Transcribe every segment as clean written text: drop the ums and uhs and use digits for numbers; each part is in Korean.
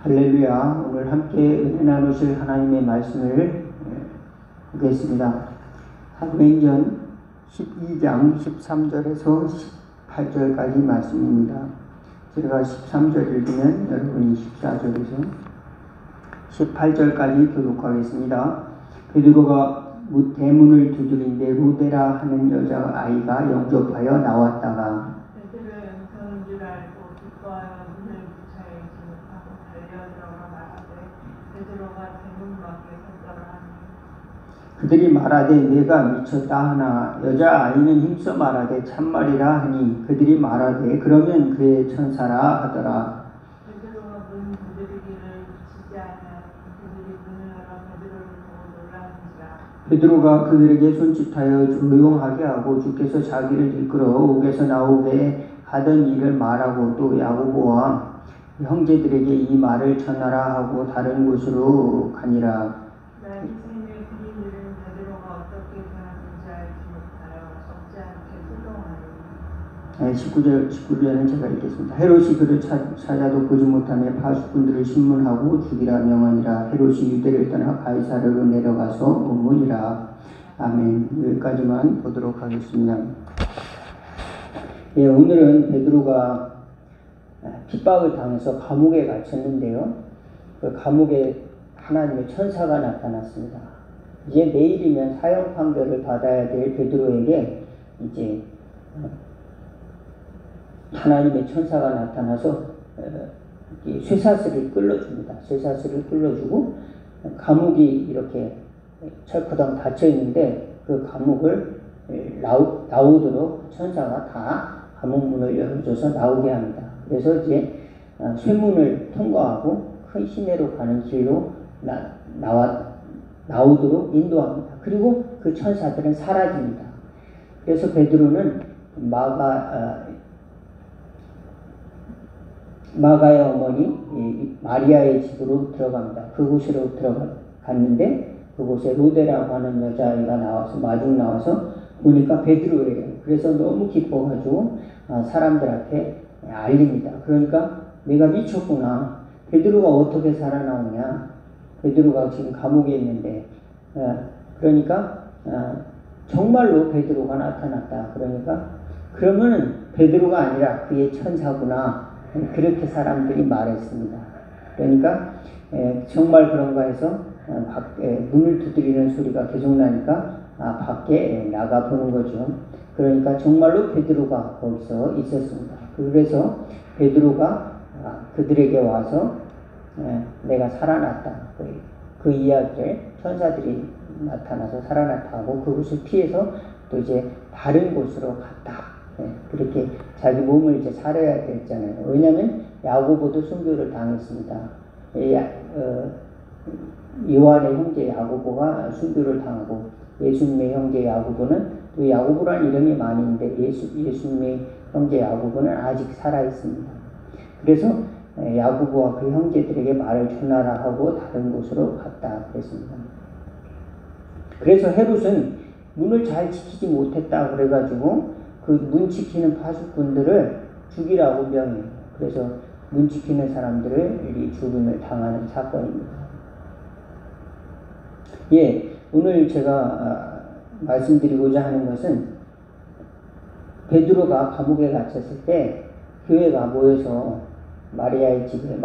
할렐루야. 오늘 함께 은혜 나누실 하나님의 말씀을 보겠습니다. 사도행전 12장 13절에서 18절까지 말씀입니다. 제가 13절 읽으면 여러분이 14절에서 18절까지 교독하겠습니다. 베드로가 대문을 두드린데 로데라 하는 여자아이가 영접하여 나왔다가 베드로의 음성인 줄 알고 기뻐하여 문을 무차에 진입하고 달려들어가 말하되 베드로가 대문 밖에 섰더라 하니 그들이 말하되 내가 미쳤다 하나 여자아이는 힘써 말하되 참말이라 하니 그들이 말하되 그러면 그의 천사라 하더라. 베드로가 문 두드리기를 미치지 아니하니 그들이 문을 열어 베드로를 보고 놀라는지라. 베드로가 그들에게 손짓하여 조용하게 하고 주께서 자기를 이끌어 옥에서 나오게 하던 일을 말하고 또 야고보와 형제들에게 이 말을 전하라 하고 다른 곳으로 가니라. 나의 생의 그린 일은 베드로가 어떻게 변하는지 알지 못하여 적지 않게 소동하니 19절은 제가 읽겠습니다. 헤롯이 그를 찾아도 보지 못하며 파수꾼들을 신문하고 죽이라 명하니라. 헤롯이 유대를 떠나 가이사르로 내려가서 옮으니라. 아멘. 여기까지만 보도록 하겠습니다. 예, 오늘은 베드로가 핍박을 당해서 감옥에 갇혔는데요. 그 감옥에 하나님의 천사가 나타났습니다. 이제 내일이면 사형 판결을 받아야 될 베드로에게 이제 하나님의 천사가 나타나서 쇠사슬을 끌어줍니다. 쇠사슬을 끌어주고 감옥이 이렇게 철커덩 닫혀 있는데 그 감옥을 나오도록 천사가 다 감옥 문을 열어줘서 나오게 합니다. 그래서 이제 쇠문을 통과하고 큰 시내로 가는 길로 나오도록 인도합니다. 그리고 그 천사들은 사라집니다. 그래서 베드로는 마가의 어머니 마리아의 집으로 들어갑니다. 그곳으로 들어갔는데 그곳에 로데라고 하는 여자아이가 마중 나와서 보니까 베드로예요. 그래서 너무 기뻐가지고 사람들한테 알립니다. 그러니까 내가 미쳤구나. 베드로가 어떻게 살아나오냐. 베드로가 지금 감옥에 있는데 그러니까 정말로 베드로가 나타났다. 그러니까 그러면 베드로가 아니라 그의 천사구나. 그렇게 사람들이 말했습니다. 그러니까 정말 그런가 해서 밖에 문을 두드리는 소리가 계속 나니까 밖에 나가보는 거죠. 그러니까 정말로 베드로가 거기서 있었습니다. 그래서 베드로가 그들에게 와서 내가 살아났다. 그 이야기를 천사들이 나타나서 살아났다고 그곳을 피해서 또 이제 다른 곳으로 갔다. 그렇게 자기 몸을 이제 살해야 됐잖아요. 왜냐하면 야고보도 순교를 당했습니다. 요한의 형제 야고보가 순교를 당하고 예수님의 형제 야고보는 또 야고보라는 이름이 많이 있는데 예수님의 형제 야고보는 아직 살아 있습니다. 그래서 야고보와 그 형제들에게 말을 전하라 하고 다른 곳으로 갔다 그랬습니다. 그래서 헤롯은 문을 잘 지키지 못했다 그래가지고 그 문 지키는 파수꾼들을 죽이라고 명해요. 그래서 문 지키는 사람들을 죽음을 당하는 사건입니다. 예, 오늘 제가 말씀드리고자 하는 것은 베드로가 감옥에 갇혔을 때 교회가 모여서 마리아의 집에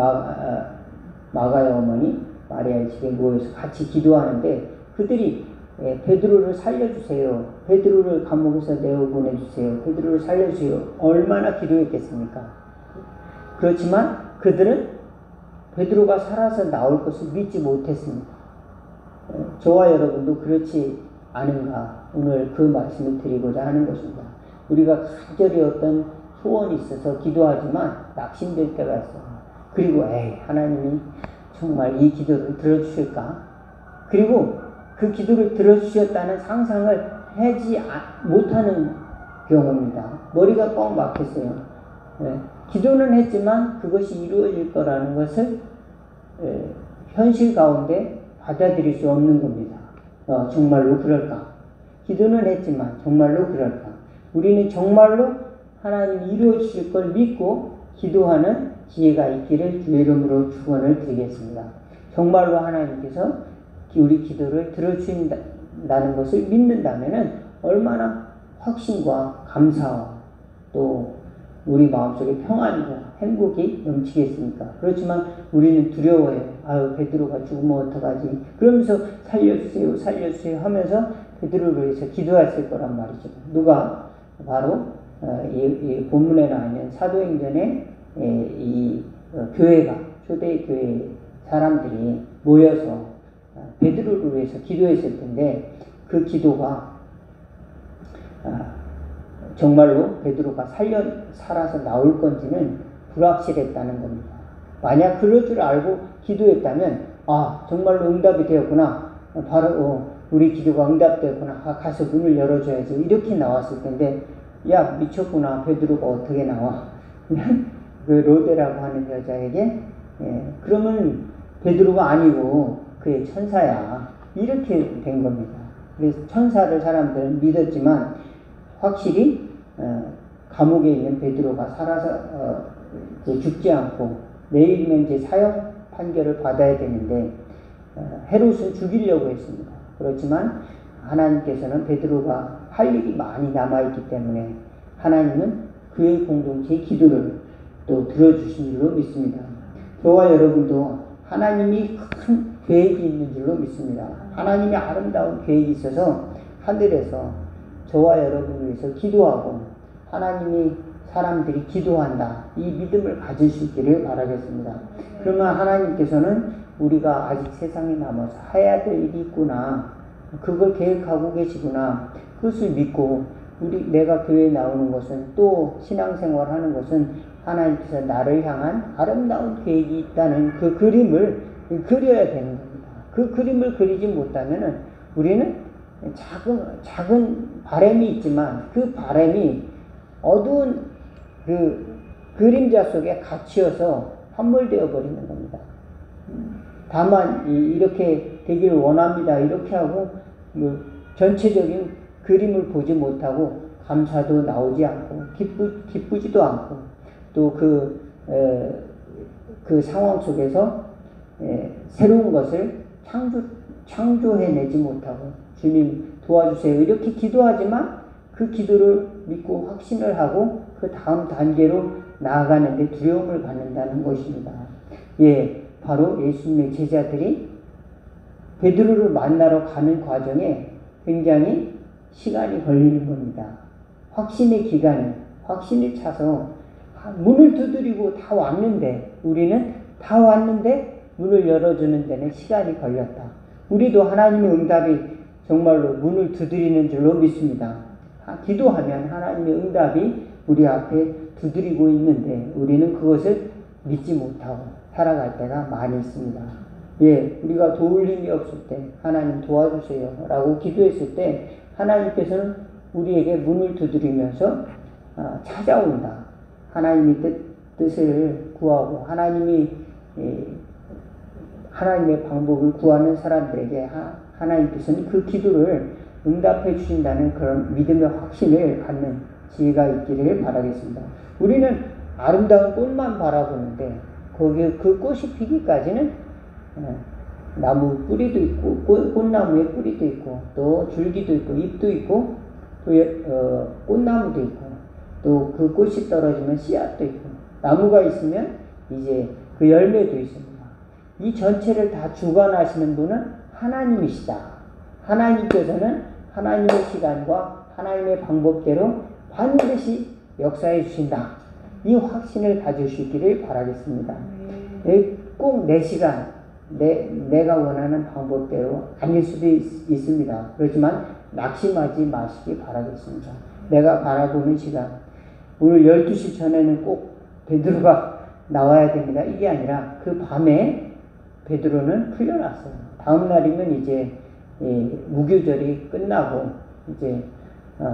마가의 어머니 마리아의 집에 모여서 같이 기도하는데 그들이 베드로를 살려주세요. 베드로를 감옥에서 내어보내주세요. 베드로를 살려주세요. 얼마나 기도했겠습니까? 그렇지만 그들은 베드로가 살아서 나올 것을 믿지 못했습니다. 저와 여러분도 그렇지 않은가 오늘 그 말씀을 드리고자 하는 것입니다. 우리가 간절히 어떤 소원이 있어서 기도하지만 낙심될 때가 있어요. 그리고 하나님이 정말 이 기도를 들어주실까? 그리고 그 기도를 들어주셨다는 상상을 하지 못하는 경우입니다. 머리가 뻥 막혔어요. 기도는 했지만 그것이 이루어질 거라는 것을 현실 가운데 받아들일 수 없는 겁니다. 정말로 그럴까? 기도는 했지만 정말로 그럴까? 우리는 정말로 하나님이 이루어주실 걸 믿고 기도하는 지혜가 있기를 주의 이름으로 축원을 드리겠습니다. 정말로 하나님께서 우리 기도를 들어주신다는 것을 믿는다면 얼마나 확신과 감사와 또 우리 마음속에 평안과 행복이 넘치겠습니까? 그렇지만 우리는 두려워해요. 아유, 베드로가 죽으면 어떡하지? 그러면서 살려주세요, 살려주세요 하면서 베드로를 위해서 기도했을 거란 말이죠. 누가? 바로 이 본문에 나와 있는 사도행전의 이 교회가, 초대 교회 사람들이 모여서 베드로를 위해서 기도했을 텐데 그 기도가 정말로 베드로가 살아서 나올 건지는 불확실했다는 겁니다. 만약 그럴 줄 알고 기도했다면 정말로 응답이 되었구나. 바로 우리 기도가 응답되었구나. 가서 문을 열어줘야지. 이렇게 나왔을 텐데 야 미쳤구나. 베드로가 어떻게 나와. 그 로데라고 하는 여자에게 그러면 베드로가 아니고 그의 천사야. 이렇게 된 겁니다. 그래서 천사를 사람들은 믿었지만 확실히 감옥에 있는 베드로가 살아서 죽지 않고 내일이면 이제 사형 판결을 받아야 되는데 헤롯은 죽이려고 했습니다. 그렇지만 하나님께서는 베드로가 할 일이 많이 남아있기 때문에 하나님은 그의 공동체의 기도를 또 들어주신 줄로 믿습니다. 저와 여러분도 하나님이 큰 계획이 있는 줄로 믿습니다. 하나님의 아름다운 계획이 있어서 하늘에서 저와 여러분을 위해서 기도하고 하나님이 사람들이 기도한다. 이 믿음을 가질 수 있기를 바라겠습니다. 그러면 하나님께서는 우리가 아직 세상에 남아서 해야 될 일이 있구나. 그걸 계획하고 계시구나. 그것을 믿고 내가 교회에 나오는 것은 또 신앙생활 하는 것은 하나님께서 나를 향한 아름다운 계획이 있다는 그 그림을 그려야 되는 겁니다. 그 그림을 그리지 못하면 우리는 작은 바람이 있지만 그 바람이 어두운 그 그림자 속에 갇혀서 함몰되어 버리는 겁니다. 다만 이렇게 되기를 원합니다. 이렇게 하고 전체적인 그림을 보지 못하고 감사도 나오지 않고 기쁘지도 않고 또 그 상황 속에서 새로운 것을 창조해내지 못하고 주님 도와주세요 이렇게 기도하지만 그 기도를 믿고 확신을 하고 그 다음 단계로 나아가는데 두려움을 갖는다는 것입니다. 바로 예수님의 제자들이 베드로를 만나러 가는 과정에 굉장히 시간이 걸리는 겁니다. 확신의 기간에 확신이 차서 문을 두드리고 다 왔는데 우리는 다 왔는데 문을 열어주는 데는 시간이 걸렸다. 우리도 하나님의 응답이 정말로 문을 두드리는 줄로 믿습니다. 기도하면 하나님의 응답이 우리 앞에 두드리고 있는데 우리는 그것을 믿지 못하고 살아갈 때가 많이 있습니다. 우리가 도울 힘이 없을 때 하나님 도와주세요 라고 기도했을 때 하나님께서는 우리에게 문을 두드리면서 찾아온다. 하나님의 뜻을 구하고 하나님의 방법을 구하는 사람들에게 하나님께서는 그 기도를 응답해 주신다는 그런 믿음의 확신을 갖는 지혜가 있기를 바라겠습니다. 우리는 아름다운 꽃만 바라보는데 거기에 그 꽃이 피기까지는 나무 뿌리도 있고 꽃나무에 뿌리도 있고 또 줄기도 있고 잎도 있고 또 꽃나무도 있고 또 그 꽃이 떨어지면 씨앗도 있고 나무가 있으면 이제 그 열매도 있습니다. 이 전체를 다 주관하시는 분은 하나님이시다. 하나님께서는 하나님의 시간과 하나님의 방법대로 반드시 역사해 주신다. 이 확신을 가지시기를 바라겠습니다. 꼭 내 시간, 내가 원하는 방법대로 아닐 수도 있습니다. 그렇지만 낙심하지 마시기 바라겠습니다. 내가 바라보는 시간, 오늘 12시 전에는 꼭 베드로가 나와야 됩니다. 이게 아니라 그 밤에 베드로는 풀려났어요. 다음 날이면 이제 무교절이 끝나고 이제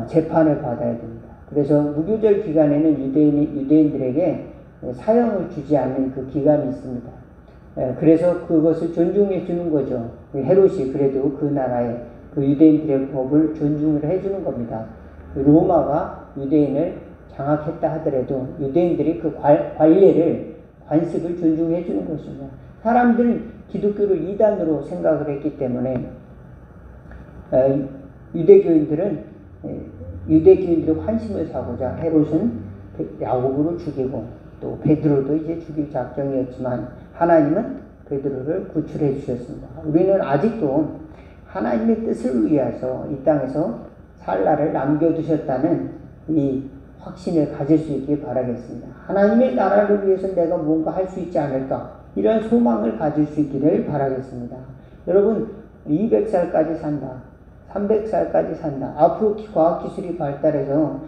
재판을 받아야 됩니다. 그래서 무교절 기간에는 유대인들에게 사형을 주지 않는 그 기간이 있습니다. 그래서 그것을 존중해 주는 거죠. 헤롯이 그래도 그 나라의 그 유대인들의 법을 존중을 해 주는 겁니다. 로마가 유대인을 장악했다 하더라도 유대인들이 그 관례를 관습을 존중해 주는 것입니다. 사람들은 기독교를 이단으로 생각을 했기 때문에 유대교인들이 환심을 사고자 헤롯은 야고보를 죽이고 또 베드로도 이제 죽일 작정이었지만 하나님은 베드로를 구출해 주셨습니다. 우리는 아직도 하나님의 뜻을 위해서 이 땅에서 살 날을 남겨두셨다는 이 확신을 가질 수 있길 바라겠습니다. 하나님의 나라를 위해서 내가 뭔가 할 수 있지 않을까, 이런 소망을 가질 수 있기를 바라겠습니다. 여러분, 200살까지 산다, 300살까지 산다. 앞으로 과학기술이 발달해서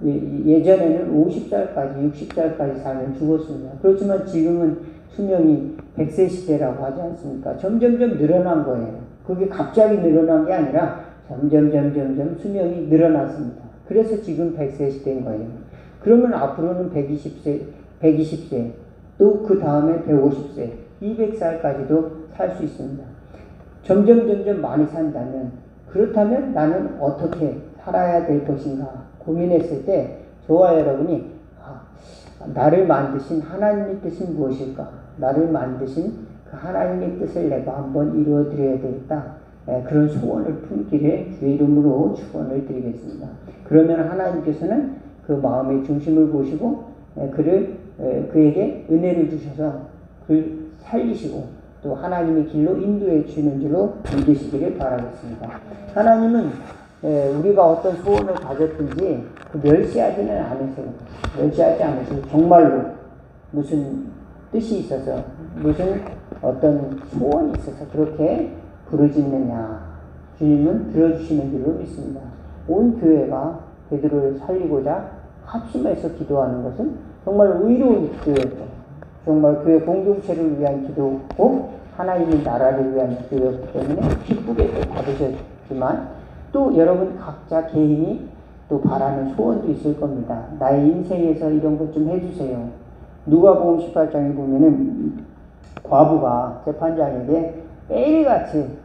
예전에는 50살까지 60살까지 살면 죽었습니다. 그렇지만 지금은 수명이 100세 시대라고 하지 않습니까? 점점 늘어난 거예요. 그게 갑자기 늘어난 게 아니라 점점 수명이 늘어났습니다. 그래서 지금 100세 시대인 거예요. 그러면 앞으로는 120세, 또 그 다음에 150세, 200살까지도 살 수 있습니다. 점점 많이 산다면, 그렇다면 나는 어떻게 살아야 될 것인가 고민했을 때 저와 여러분이 나를 만드신 하나님의 뜻은 무엇일까? 나를 만드신 그 하나님의 뜻을 내가 한번 이루어 드려야 되겠다. 그런 소원을 품기를 주의 이름으로 축원을 드리겠습니다. 그러면 하나님께서는 그 마음의 중심을 보시고 그에게 은혜를 주셔서 그를 살리시고 또 하나님의 길로 인도해 주시는 줄로 믿으시기를 바라겠습니다. 하나님은 우리가 어떤 소원을 가졌든지 멸시하지는 않으세요. 멸시하지 않으세요. 정말로 무슨 뜻이 있어서, 무슨 어떤 소원이 있어서 그렇게 부르짖느냐, 주님은 들어주시는 줄로 믿습니다. 온 교회가 베드로를 살리고자 합심해서 기도하는 것은 정말 의로운 기도였고, 정말 교회 공동체를 위한 기도고 하나님의 나라를 위한 기도였기 때문에 기쁘게 받으셨지만, 또 여러분 각자 개인이 또 바라는 소원도 있을 겁니다. 나의 인생에서 이런 것 좀 해주세요. 누가복음 18장에 보면은 과부가 재판장에게 매일같이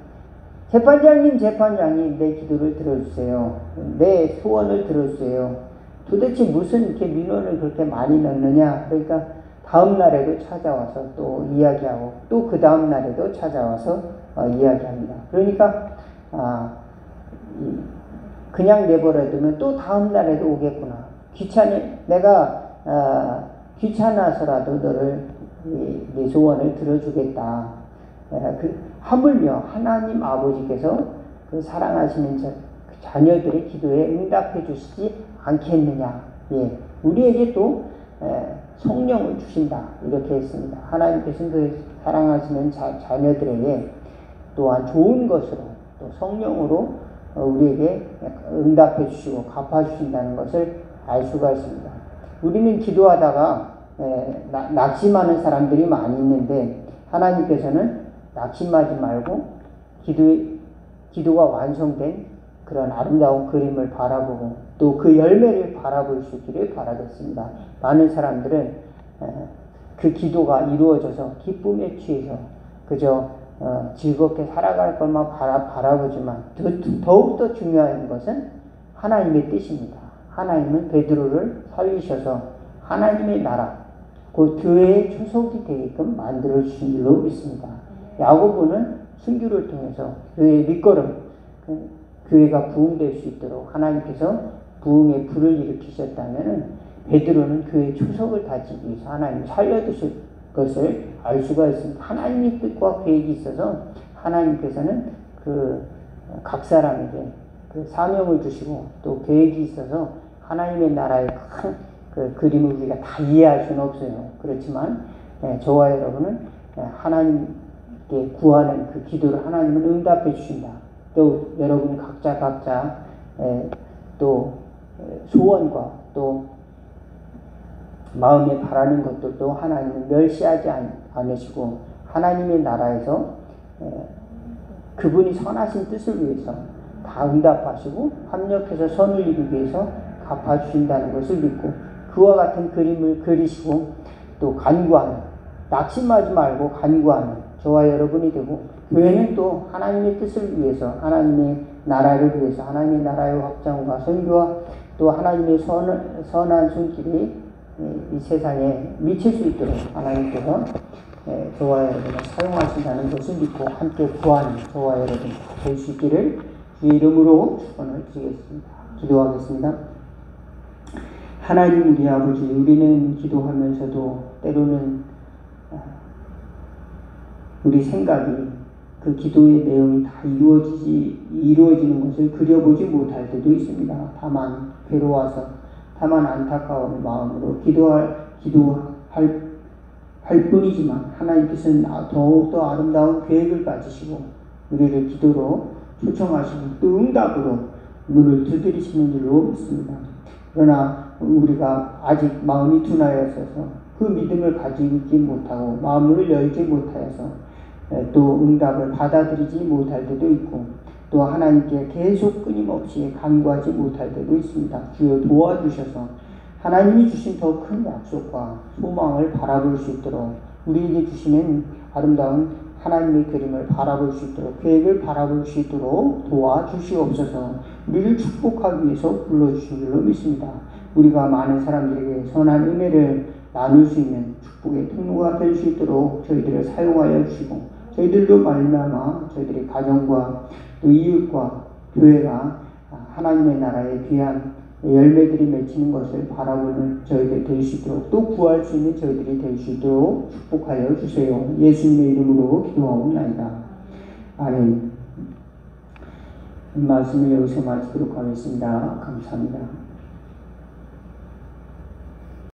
재판장님 내 기도를 들어주세요. 내 소원을 들어주세요. 도대체 무슨 이렇게 민원을 그렇게 많이 넣느냐. 그러니까 다음 날에도 찾아와서 또 이야기하고 또 그 다음 날에도 찾아와서 이야기합니다. 그러니까 그냥 내버려두면 또 다음 날에도 오겠구나. 내가 귀찮아서라도 너를 네 소원을 들어주겠다. 하물며 하나님 아버지께서 그 사랑하시는 자녀들의 기도에 응답해 주시지 않겠느냐. 우리에게 또 성령을 주신다. 이렇게 했습니다. 하나님께서는 그 사랑하시는 자녀들에게 또한 좋은 것으로 또 성령으로 우리에게 응답해 주시고 갚아 주신다는 것을 알 수가 있습니다. 우리는 기도하다가 낙심하는 사람들이 많이 있는데, 하나님께서는 낙심하지 말고 기도가 완성된 그런 아름다운 그림을 바라보고 또 그 열매를 바라볼 수 있기를 바라겠습니다. 많은 사람들은 그 기도가 이루어져서 기쁨에 취해서 그저 즐겁게 살아갈 것만 바라보지만 더욱더 중요한 것은 하나님의 뜻입니다. 하나님은 베드로를 살리셔서 하나님의 나라, 그 교회의 초석이 되게끔 만들어 주신 줄로 믿습니다. 야고보는 순교를 통해서 교회의 밑거름, 교회가 부흥될 수 있도록 하나님께서 부흥의 불을 일으키셨다면, 베드로는 교회의 초석을 다지기 위해서 하나님 살려두실 것을 알 수가 있습니다. 하나님의 뜻과 계획이 있어서 하나님께서는 각 사람에게 그 사명을 주시고 또 계획이 있어서 하나님의 나라의 큰 그 그림을 우리가 다 이해할 수는 없어요. 그렇지만 저와 여러분은 하나님께 구하는 그 기도를 하나님은 응답해 주신다. 또 여러분 각자 또 소원과 또 마음에 바라는 것들도 하나님은 멸시하지 않으시고 하나님의 나라에서 그분이 선하신 뜻을 위해서 다 응답하시고 합력해서 선을 이루기 위해서 갚아주신다는 것을 믿고, 그와 같은 그림을 그리시고 또 간구하는, 낙심하지 말고 간구하는 저와 여러분이 되고, 교회는 또 하나님의 뜻을 위해서, 하나님의 나라를 위해서, 하나님의 나라의 확장과 선교와 또 하나님의 선한 손길이 이 세상에 미칠 수 있도록 하나님께서 저와 여러분을 사용하신다는 것을 믿고 함께 구하는 저와 여러분 될 수 있기를 주의 이름으로 축원을 드리겠습니다. 기도하겠습니다. 하나님 우리 아버지, 우리는 기도하면서도 때로는 우리 생각이 그 기도의 내용이 다 이루어지는 것을 그려보지 못할 때도 있습니다. 다만 괴로워서, 다만 안타까운 마음으로 기도할 뿐이지만 하나님께서는 더욱더 아름다운 계획을 가지시고 우리를 기도로 초청하시고 또 응답으로 문을 두드리시는 줄로 믿습니다. 그러나 우리가 아직 마음이 둔하여서 그 믿음을 가지지 못하고 마음을 열지 못하여서 또 응답을 받아들이지 못할 때도 있고 또 하나님께 계속 끊임없이 간구하지 못할 때도 있습니다. 주여 도와주셔서 하나님이 주신 더 큰 약속과 소망을 바라볼 수 있도록 우리에게 주시는 아름다운 하나님의 그림을 바라볼 수 있도록 계획을 바라볼 수 있도록 도와주시옵소서. 우리를 축복하기 위해서 불러주신 줄로 믿습니다. 우리가 많은 사람들에게 선한 은혜를 나눌 수 있는 축복의 통로가 될 수 있도록 저희들을 사용하여 주시고 저희들도 말미암아 저희들의 가정과 또 이웃과 교회가 하나님의 나라에 귀한 열매들이 맺히는 것을 바라보는 저희들 될 수 있도록 또 구할 수 있는 저희들이 될 수 있도록 축복하여 주세요. 예수님의 이름으로 기도하옵나이다. 아멘. 이 말씀을 여기서 마치도록 하겠습니다. 감사합니다.